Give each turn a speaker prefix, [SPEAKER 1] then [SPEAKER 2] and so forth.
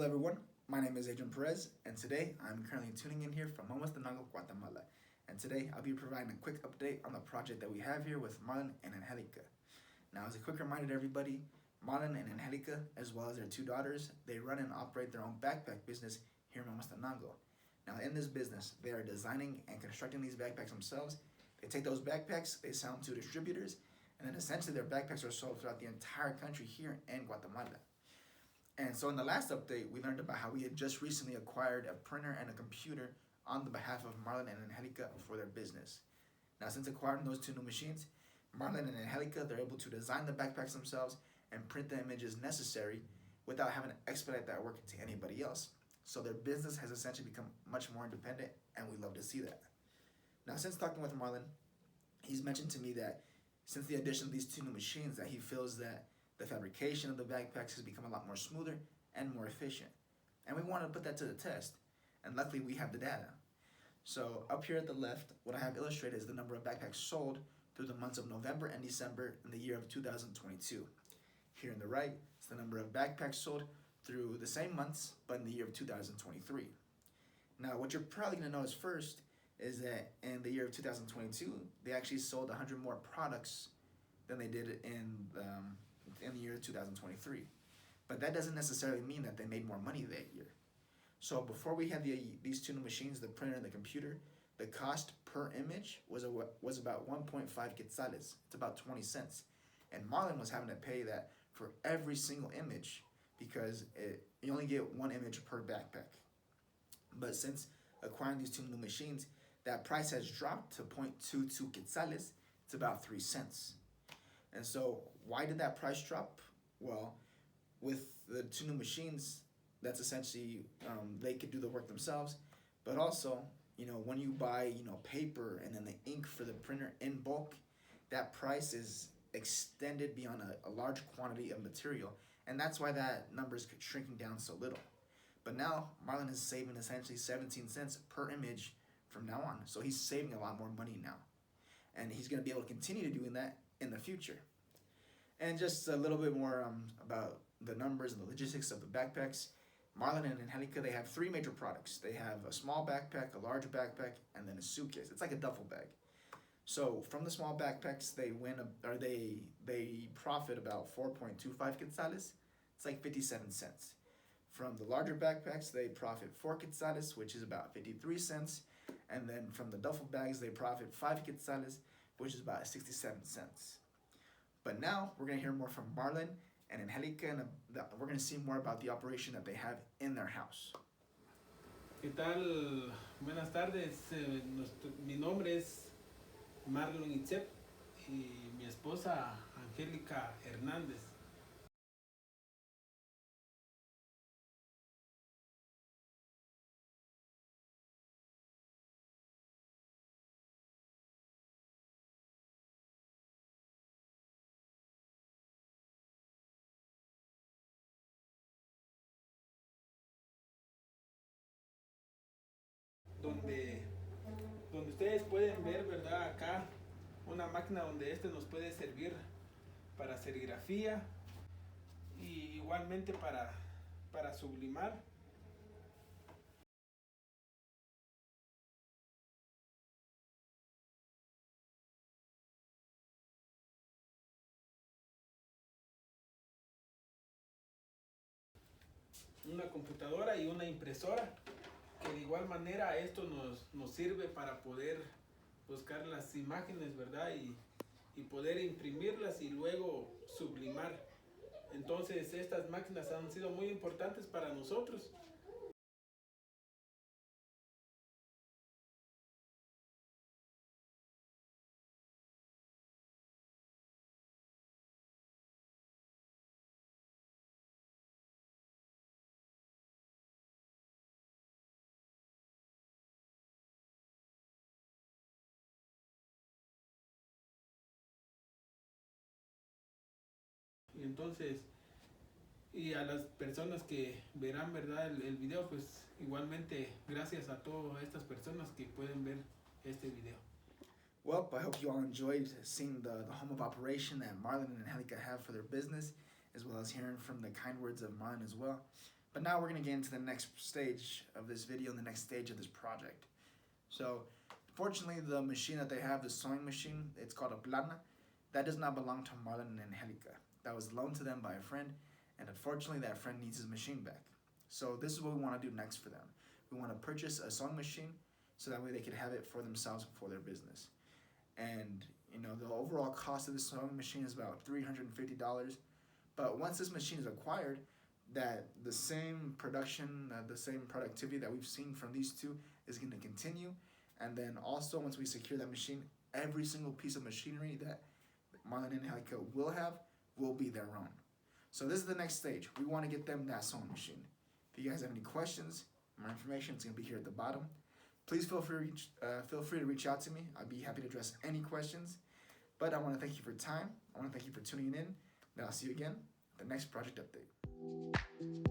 [SPEAKER 1] Hello everyone, my name is Adrian Perez, and today I'm currently tuning in here from Mozambique, Guatemala. And today I'll be providing a quick update on the project that we have here with Marlon and Angelica. Now, as a quick reminder to everybody, Marlon and Angelica, as well as their two daughters, they run and operate their own backpack business here in Mozambique. Now, in this business, they are designing and constructing these backpacks themselves. They take those backpacks, they sell them to distributors, and then essentially their backpacks are sold throughout the entire country here in Guatemala. And so in the last update, we learned about how we had just recently acquired a printer and a computer on the behalf of Marlon and Angelica for their business. Now, since acquiring those two new machines, Marlon and Angelica, they're able to design the backpacks themselves and print the images necessary without having to expedite that work to anybody else. So their business has essentially become much more independent, and we love to see that. Now, since talking with Marlon, he's mentioned to me that since the addition of these two new machines, that he feels that the fabrication of the backpacks has become a lot more smoother and more efficient. And we want to put that to the test. And luckily we have the data. So up here at the left, what I have illustrated is the number of backpacks sold through the months of November and December in the year of 2022. Here on the right is the number of backpacks sold through the same months, but in the year of 2023. Now, what you're probably going to notice first is that in the year of 2022, they actually sold 100 more products than they did in the year 2023. But that doesn't necessarily mean that they made more money that year. So before we had these two new machines, the printer and the computer, the cost per image was about 1.5 quetzales. It's about 20 cents. And Marlon was having to pay that for every single image because you only get one image per backpack. But since acquiring these two new machines, that price has dropped to 0.22 quetzales. It's about 3 cents. And so why did that price drop? Well, with the two new machines, that's essentially, they could do the work themselves. But also, when you buy, paper and then the ink for the printer in bulk, that price is extended beyond a large quantity of material. And that's why that number is shrinking down so little. But now, Marlon is saving essentially 17 cents per image from now on. So he's saving a lot more money now. And he's going to be able to continue doing that in the future. And just a little bit more about the numbers and the logistics of the backpacks. Marlon and Angelica, they have three major products. They have a small backpack, a large backpack, and then a suitcase. It's like a duffel bag. So from the small backpacks, they profit about 4.25 quetzales. It's like 57 cents. From the larger backpacks, they profit 4 quetzales, which is about 53 cents. And then from the duffel bags, they profit 5 quetzales, which is about 67 cents. But now we're going to hear more from Marlon and Angelica, and we're going to see more about the operation that they have in their house.
[SPEAKER 2] ¿Qué tal? Buenas tardes. Mi nombre es Marlon y mi esposa Angelica Hernández. Donde ustedes pueden ver, ¿verdad? Acá una máquina donde nos puede servir para serigrafía y igualmente para sublimar. Una computadora y una impresora, que de igual manera esto nos sirve para poder buscar las imágenes, ¿verdad? Y poder imprimirlas y luego sublimar. Entonces estas máquinas han sido muy importantes para nosotros. Y entonces, y a las personas que verán, ¿verdad? El video, pues igualmente gracias a todas estas personas que pueden ver este video.
[SPEAKER 1] Well, I hope you all enjoyed seeing the home of operation that Marlon and Angelica have for their business, as well as hearing from the kind words of Marlon as well. But now we're gonna get into the next stage of this video and the next stage of this project. So, fortunately, the machine that they have, the sewing machine, it's called a plana, that does not belong to Marlon and Angelica. That was loaned to them by a friend, and unfortunately, that friend needs his machine back. So this is what we want to do next for them. We want to purchase a sewing machine so that way they can have it for themselves for their business. And the overall cost of this sewing machine is about $350. But once this machine is acquired, that the same production, the same productivity that we've seen from these two is going to continue. And then also once we secure that machine, every single piece of machinery that Marlon and Angelica will be their own. So this is the next stage. We want to get them that sewing machine. If you guys have any questions, more information is going to be here at the bottom. Please feel free to reach out to me. I'd be happy to address any questions. But I want to thank you for your time. I want to thank you for tuning in. And I'll see you again at the next project update.